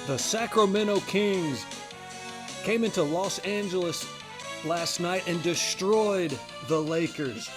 The Sacramento Kings came into Los Angeles last night and destroyed the Lakers.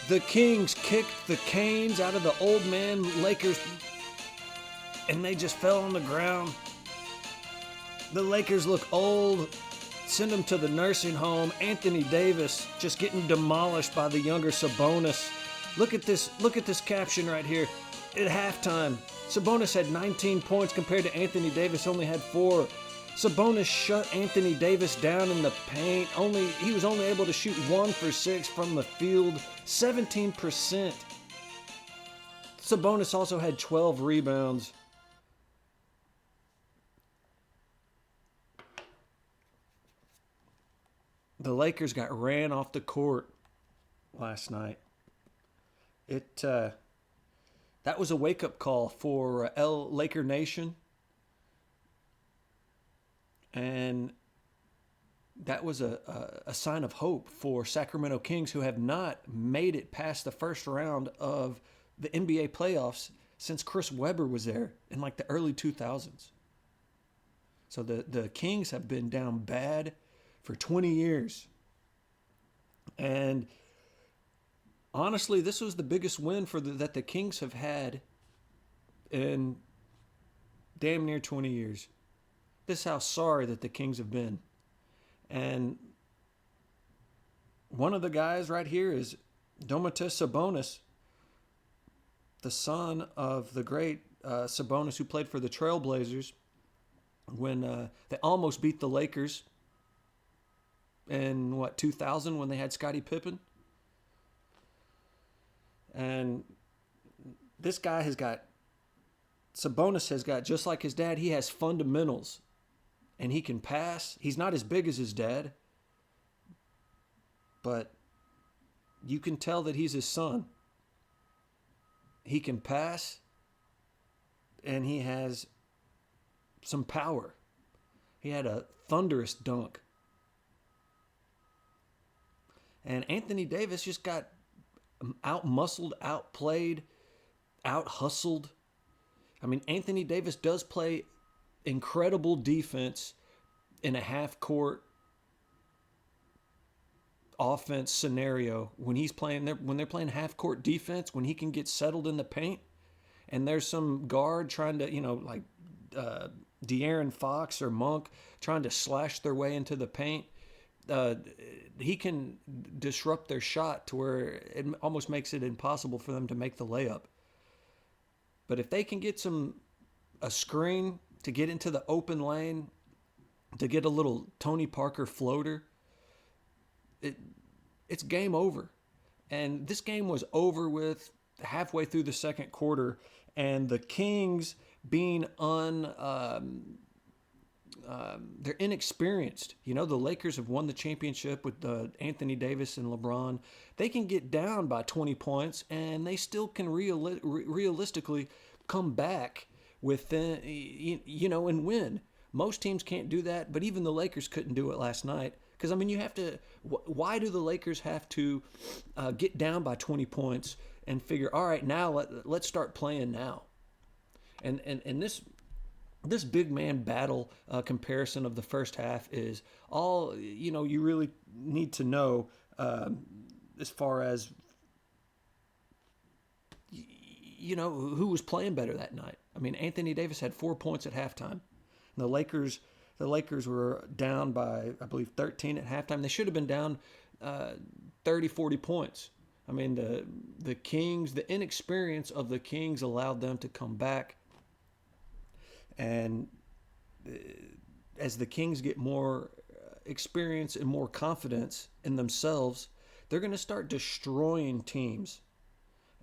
The Kings kicked the Canes out of the old man Lakers, and they just fell on the ground. The Lakers look old. Send them to the nursing home. Anthony Davis just getting demolished by the younger Sabonis. Look at this caption right here. At halftime, Sabonis had 19 points compared to Anthony Davis only had 4. Sabonis shut Anthony Davis down in the paint. He was only able to shoot 1 for 6 from the field, 17%. Sabonis also had 12 rebounds. The Lakers got ran off the court last night. That was a wake-up call for Laker Nation. And that was a sign of hope for Sacramento Kings, who have not made it past the first round of the NBA playoffs since Chris Webber was there in like the early 2000s. So the Kings have been down bad for 20 years. And honestly, this was the biggest win that the Kings have had in damn near 20 years. This is how sorry that the Kings have been. And one of the guys right here is Domantas Sabonis, the son of the great Sabonis, who played for the Trailblazers when they almost beat the Lakers in 2000 when they had Scottie Pippen. And this guy Sabonis has got, just like his dad, he has fundamentals. And he can pass. He's not as big as his dad. But you can tell that he's his son. He can pass. And he has some power. He had a thunderous dunk. And Anthony Davis just got out-muscled, outplayed, out-hustled. I mean, Anthony Davis does play incredible defense in a half-court offense scenario. When they're playing half-court defense, when he can get settled in the paint, and there's some guard trying to, like De'Aaron Fox or Monk trying to slash their way into the paint, he can disrupt their shot to where it almost makes it impossible for them to make the layup. But if they can get a screen to get into the open lane, to get a little Tony Parker floater, it's game over. And this game was over with halfway through the second quarter, and the Kings being they're inexperienced. The Lakers have won the championship with Anthony Davis and LeBron. They can get down by 20 points, and they still can realistically come back within, and win. Most teams can't do that, but even the Lakers couldn't do it last night. Because, you have to. Why do the Lakers have to get down by 20 points and figure, all right, now let's start playing now? And this big man battle comparison of the first half is all, you really need to know as far as, who was playing better that night. Anthony Davis had 4 points at halftime. The Lakers were down by, I believe, 13 at halftime. They should have been down 30, 40 points. The Kings, the inexperience of the Kings allowed them to come back. And as the Kings get more experience and more confidence in themselves, they're going to start destroying teams.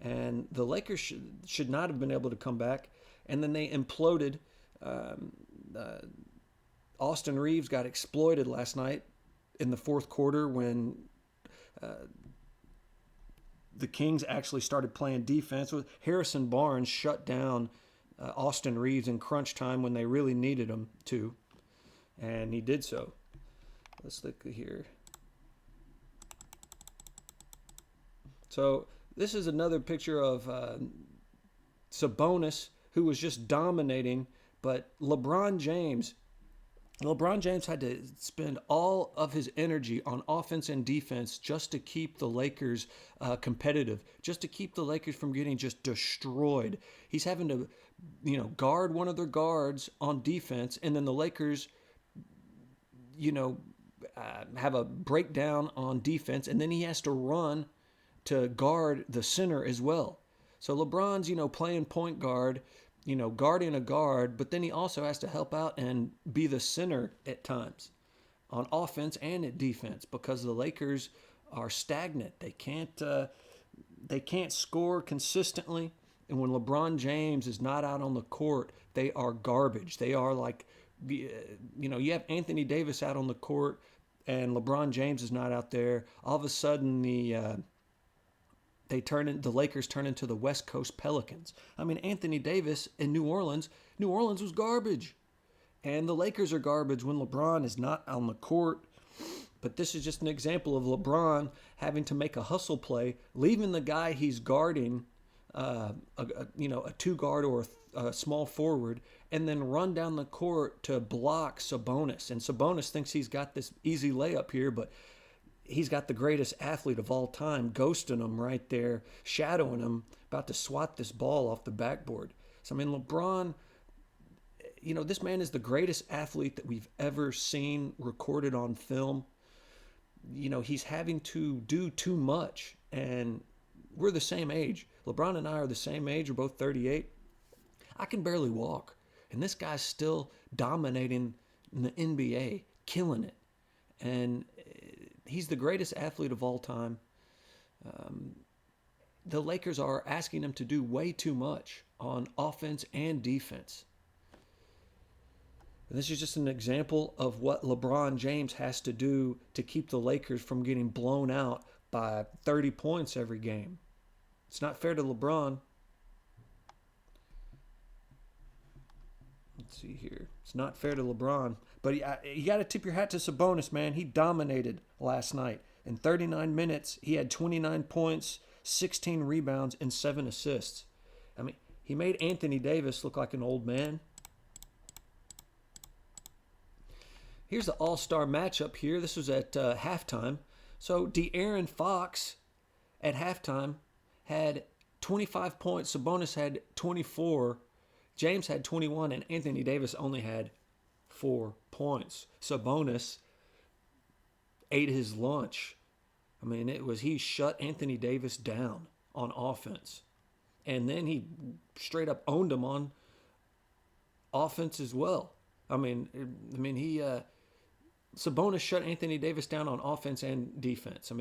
And the Lakers should not have been able to come back. And then they imploded. Austin Reeves got exploited last night in the fourth quarter when the Kings actually started playing defense. Harrison Barnes shut down Austin Reeves in crunch time when they really needed him to, and he did so. Let's look here. So this is another picture of Sabonis, who was just dominating, But LeBron James had to spend all of his energy on offense and defense just to keep the Lakers competitive, just to keep the Lakers from getting just destroyed. He's having to, guard one of their guards on defense, and then the Lakers, you know, have a breakdown on defense, and then he has to run to guard the center as well. So LeBron's, playing point guard, guarding a guard, but then he also has to help out and be the center at times on offense and at defense because the Lakers are stagnant. They can't score consistently, and when LeBron James is not out on the court, they are garbage. They are like, you have Anthony Davis out on the court, and LeBron James is not out there. All of a sudden, the Lakers turn into the West Coast Pelicans. I mean, Anthony Davis in New Orleans was garbage. And the Lakers are garbage when LeBron is not on the court. But this is just an example of LeBron having to make a hustle play, leaving the guy he's guarding, a two guard or a small forward, and then run down the court to block Sabonis. And Sabonis thinks he's got this easy layup here, but he's got the greatest athlete of all time ghosting him right there, shadowing him, about to swat this ball off the backboard. So, I mean, LeBron, this man is the greatest athlete that we've ever seen recorded on film. He's having to do too much, and we're the same age. LeBron and I are the same age. We're both 38. I can barely walk, and this guy's still dominating in the NBA, killing it. And he's the greatest athlete of all time. The Lakers are asking him to do way too much on offense and defense. And this is just an example of what LeBron James has to do to keep the Lakers from getting blown out by 30 points every game. It's not fair to LeBron. Let's see here. It's not fair to LeBron. But you got to tip your hat to Sabonis, man. He dominated last night. In 39 minutes, he had 29 points, 16 rebounds, and 7 assists. I mean, he made Anthony Davis look like an old man. Here's the all-star matchup here. This was at halftime. So De'Aaron Fox at halftime had 25 points. Sabonis had 24. James had 21, and Anthony Davis only had 4 points. Sabonis ate his lunch. I mean, he shut Anthony Davis down on offense. And then he straight up owned him on offense as well. Sabonis shut Anthony Davis down on offense and defense.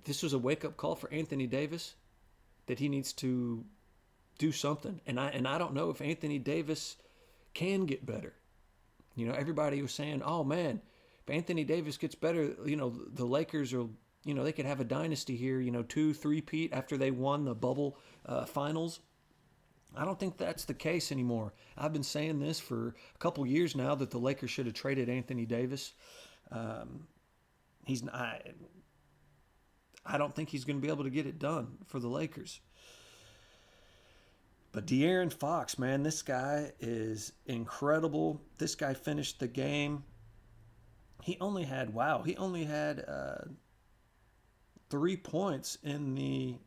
This was a wake-up call for Anthony Davis that he needs to do something. And I don't know if Anthony Davis can get better. Everybody was saying, oh, man, if Anthony Davis gets better, the Lakers are, they could have a dynasty here, 2-3-peat after they won the bubble finals. I don't think that's the case anymore. I've been saying this for a couple years now that the Lakers should have traded Anthony Davis. I don't think he's going to be able to get it done for the Lakers. But De'Aaron Fox, man, this guy is incredible. This guy finished the game. He only had 3 points in the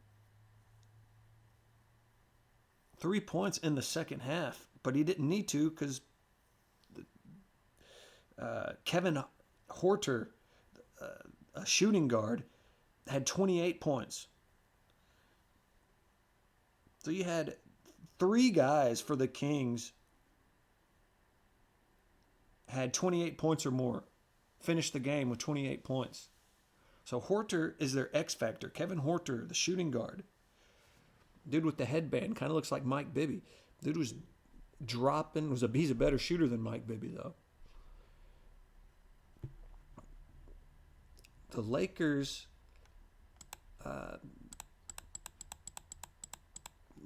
second half, but he didn't need to because Kevin Huerter, a shooting guard, had 28 points. So you had 3 guys for the Kings had 28 points or more, finished the game with 28 points. So Huerter is their X factor. Kevin Huerter, the shooting guard. Dude with the headband, kind of looks like Mike Bibby. Dude was dropping. He's a better shooter than Mike Bibby, though. The Lakers,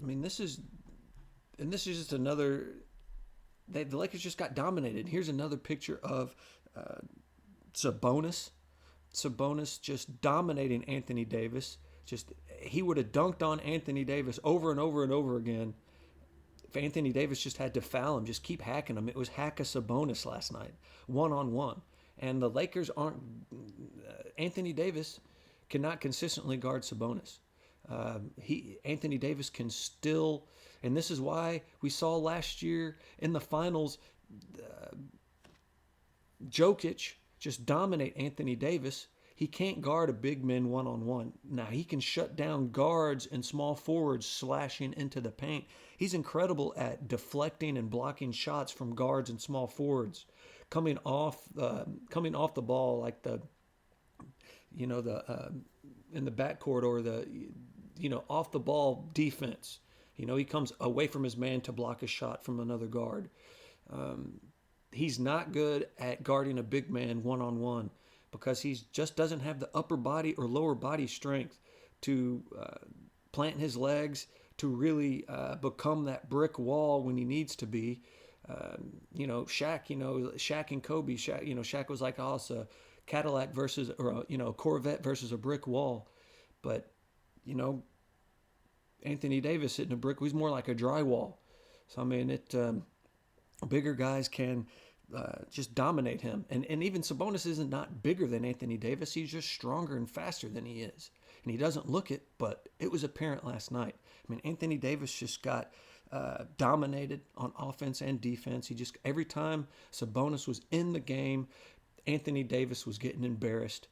this is just another. The Lakers just got dominated. Here's another picture of Sabonis. Sabonis just dominating Anthony Davis. Just he would have dunked on Anthony Davis over and over and over again if Anthony Davis just had to foul him, just keep hacking him. It was hack a Sabonis last night, one-on-one. And the Lakers aren't Anthony Davis cannot consistently guard Sabonis. Anthony Davis can still, and this is why we saw last year in the finals, Jokic just dominate Anthony Davis. He can't guard a big man one-on-one. Now, he can shut down guards and small forwards slashing into the paint. He's incredible at deflecting and blocking shots from guards and small forwards, coming off the ball like in the backcourt or off the ball defense. He comes away from his man to block a shot from another guard. He's not good at guarding a big man one-on-one because he just doesn't have the upper body or lower body strength to plant his legs to really become that brick wall when he needs to be. Shaq and Kobe. Shaq was like, oh, it's a Cadillac versus, or a Corvette versus a brick wall. But, Anthony Davis hitting a brick, he's more like a drywall. So, I mean, bigger guys can just dominate him. And even Sabonis isn't not bigger than Anthony Davis. He's just stronger and faster than he is. And he doesn't look it, but it was apparent last night. I mean, Anthony Davis just got dominated on offense and defense. Every time Sabonis was in the game, Anthony Davis was getting embarrassed.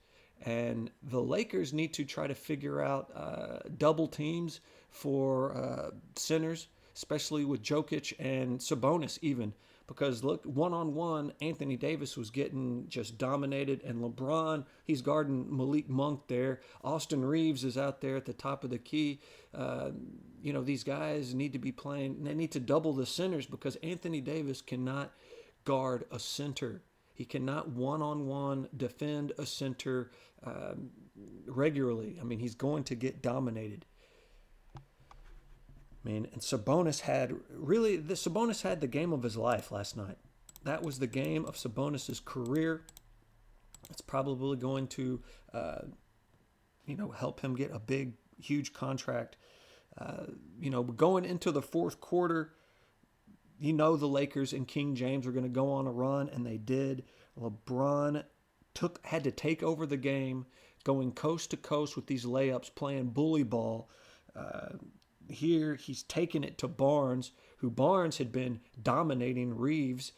And the Lakers need to try to figure out double teams for centers, especially with Jokic and Sabonis even. Because look, one-on-one, Anthony Davis was getting just dominated, and LeBron, he's guarding Malik Monk there. Austin Reeves is out there at the top of the key. These guys need to be playing. They need to double the centers because Anthony Davis cannot guard a center. He cannot one-on-one defend a center regularly. I mean, he's going to get dominated. And Sabonis had the game of his life last night. That was the game of Sabonis's career. It's probably going to, help him get a big, huge contract. Going into the fourth quarter, the Lakers and King James were going to go on a run, and they did. LeBron had to take over the game, going coast to coast with these layups, playing bully ball. Here he's taking it to Barnes, who Barnes had been dominating Reeves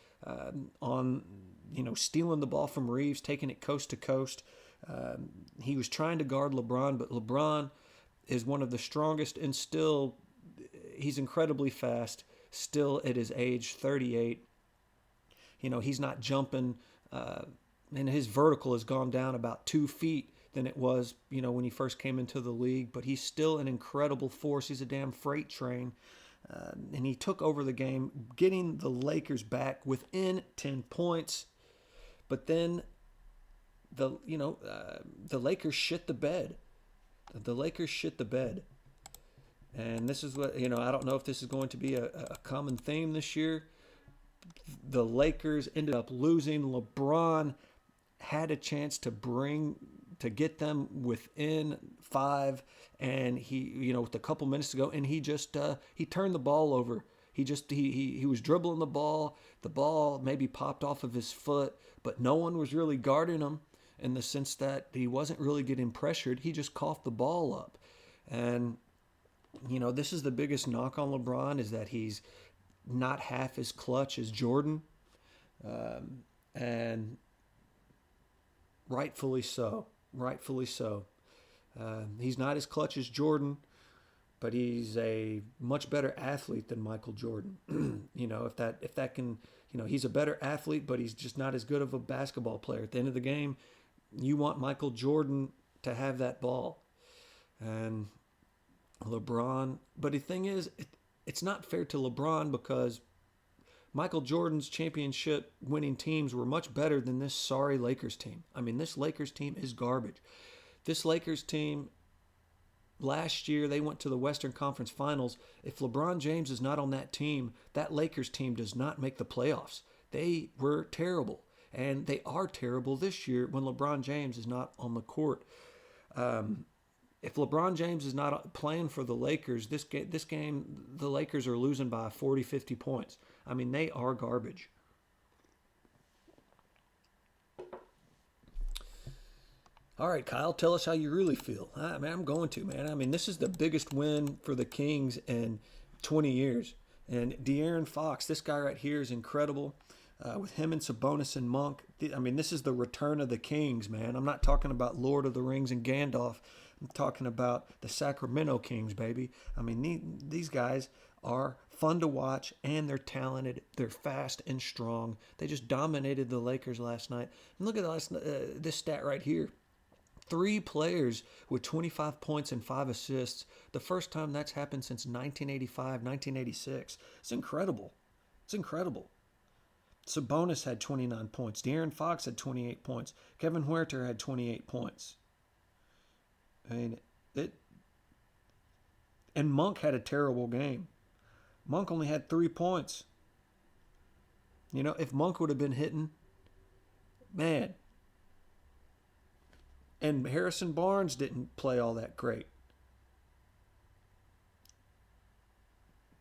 stealing the ball from Reeves, taking it coast to coast. He was trying to guard LeBron, but LeBron is one of the strongest, and still he's incredibly fast, still at his age, 38. He's not jumping, and his vertical has gone down about 2 feet than it was, when he first came into the league. But he's still an incredible force. He's a damn freight train. And he took over the game, getting the Lakers back within 10 points. But then the Lakers shit the bed. The Lakers shit the bed. And this is what, I don't know if this is going to be a common theme this year. The Lakers ended up losing. LeBron had a chance to get them within 5, and he, with a couple minutes to go, and he just he turned the ball over. He was dribbling the ball maybe popped off of his foot, but no one was really guarding him in the sense that he wasn't really getting pressured. He just coughed the ball up. And this is the biggest knock on LeBron, is that he's not half as clutch as Jordan, and rightfully so. He's not as clutch as Jordan, but he's a much better athlete than Michael Jordan. If that can, he's a better athlete, but he's just not as good of a basketball player. At the end of the game, you want Michael Jordan to have that ball. And LeBron, but the thing is, it's not fair to LeBron because Michael Jordan's championship winning teams were much better than this sorry Lakers team. I mean, this Lakers team is garbage. This Lakers team, last year, they went to the Western Conference Finals. If LeBron James is not on that team, that Lakers team does not make the playoffs. They were terrible. And they are terrible this year when LeBron James is not on the court. if LeBron James is not playing for the Lakers, this game, the Lakers are losing by 40, 50 points. I mean, they are garbage. All right, Kyle, tell us how you really feel. Man, I'm going to, man. I mean, this is the biggest win for the Kings in 20 years. And De'Aaron Fox, this guy right here is incredible. With him and Sabonis and Monk. I mean, this is the return of the Kings, man. I'm not talking about Lord of the Rings and Gandalf. I'm talking about the Sacramento Kings, baby. I mean, these guys are fun to watch, and they're talented. They're fast and strong. They just dominated the Lakers last night. And look at this stat right here. 3 players with 25 points and 5 assists. The first time that's happened since 1985, 1986. It's incredible. It's incredible. Sabonis had 29 points. De'Aaron Fox had 28 points. Kevin Huerter had 28 points. I mean, and Monk had a terrible game. Monk only had 3 points. You know, if Monk would have been hitting, man. And Harrison Barnes didn't play all that great.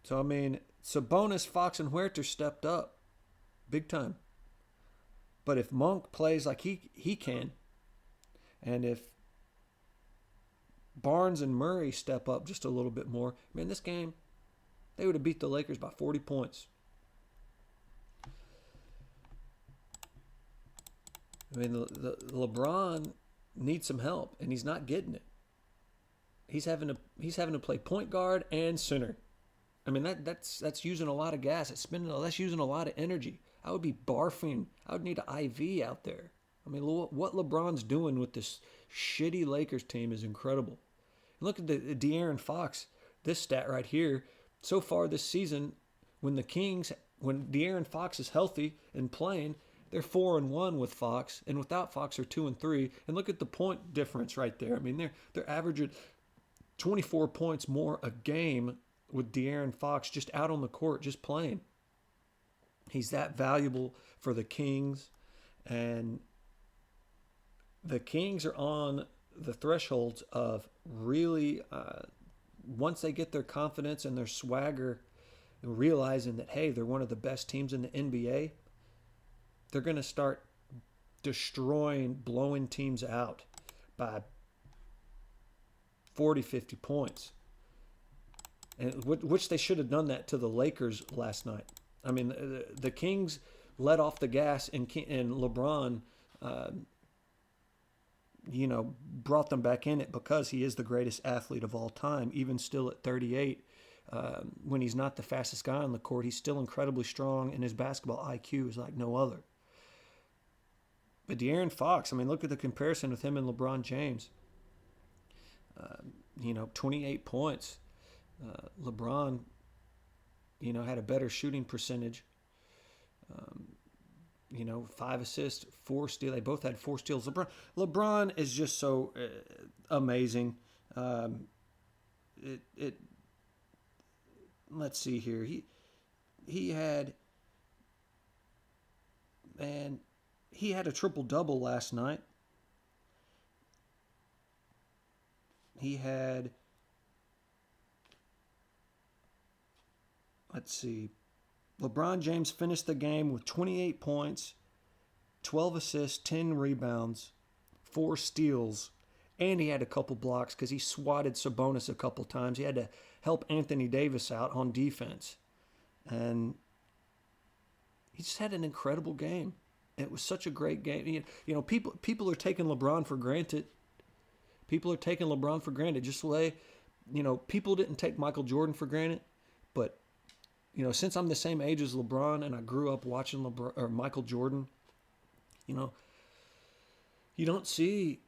So, I mean, Sabonis, Fox, and Huerter stepped up. Big time. But if Monk plays like he can, and if Barnes and Murray step up just a little bit more, man, this game, they would have beat the Lakers by 40 points. I mean, the LeBron needs some help, and he's not getting it. He's having to play point guard and center. I mean, that's using a lot of gas. That's using a lot of energy. I would be barfing. I would need an IV out there. I mean, what LeBron's doing with this shitty Lakers team is incredible. And look at the De'Aaron Fox. This stat right here. So far this season, when De'Aaron Fox is healthy and playing, they're 4-1 with Fox, and without Fox, they're 2-3. And look at the point difference right there. I mean, they're averaging 24 points more a game with De'Aaron Fox just out on the court, just playing. He's that valuable for the Kings, and the Kings are on the thresholds of really, once they get their confidence and their swagger, and realizing that, hey, they're one of the best teams in the NBA, they're going to start blowing teams out by 40, 50 points. And which they should have done that to the Lakers last night. I mean, the Kings let off the gas, and LeBron, brought them back in it because he is the greatest athlete of all time, even still at 38. When he's not the fastest guy on the court, he's still incredibly strong, and his basketball IQ is like no other. But De'Aaron Fox, I mean, look at the comparison with him and LeBron James. 28 points. LeBron, had a better shooting percentage. 5 assists, 4 steals. They both had 4 steals. LeBron is just so amazing. Let's see here. He had a triple-double last night. He had, let's see, LeBron James finished the game with 28 points, 12 assists, 10 rebounds, 4 steals, and he had a couple blocks because he swatted Sabonis a couple times. He had to help Anthony Davis out on defense. And he just had an incredible game. It was such a great game. People are taking LeBron for granted. People are taking LeBron for granted. Just the way, people didn't take Michael Jordan for granted. But, since I'm the same age as LeBron and I grew up watching Michael Jordan, you don't see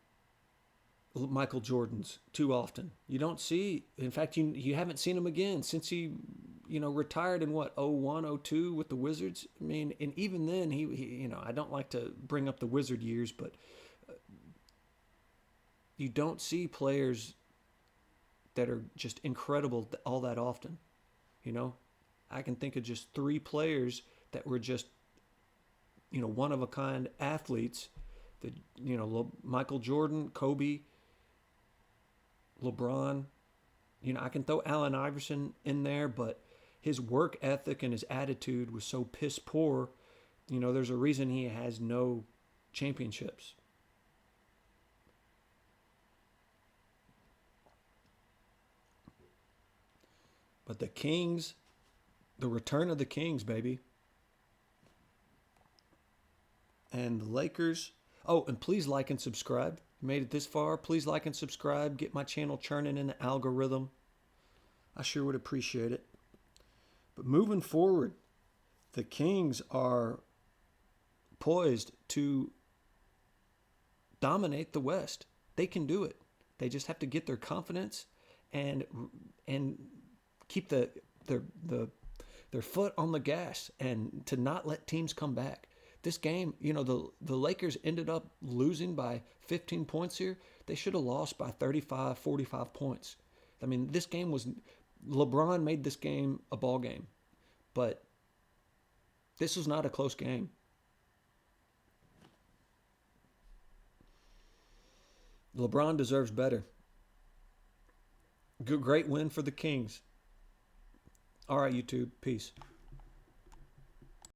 Michael Jordans too often. You don't see, in fact, you haven't seen him again since he, retired in 01, 02 with the Wizards. I mean, and even then he I don't like to bring up the Wizard years, but you don't see players that are just incredible all that often. I can think of just 3 players that were just, one-of-a-kind athletes. Michael Jordan, Kobe, LeBron. I can throw Allen Iverson in there, but his work ethic and his attitude was so piss poor. There's a reason he has no championships. But the Kings, the return of the Kings, baby. And the Lakers. Oh, and please like and subscribe. You made it this far. Please like and subscribe. Get my channel churning in the algorithm. I sure would appreciate it. But moving forward, the Kings are poised to dominate the West. They can do it. They just have to get their confidence and keep their foot on the gas and to not let teams come back. This game, the Lakers ended up losing by 15 points here. They should have lost by 35, 45 points. I mean, this game was LeBron made this game a ball game, but this was not a close game. LeBron deserves better. Great win for the Kings. All right, YouTube. Peace.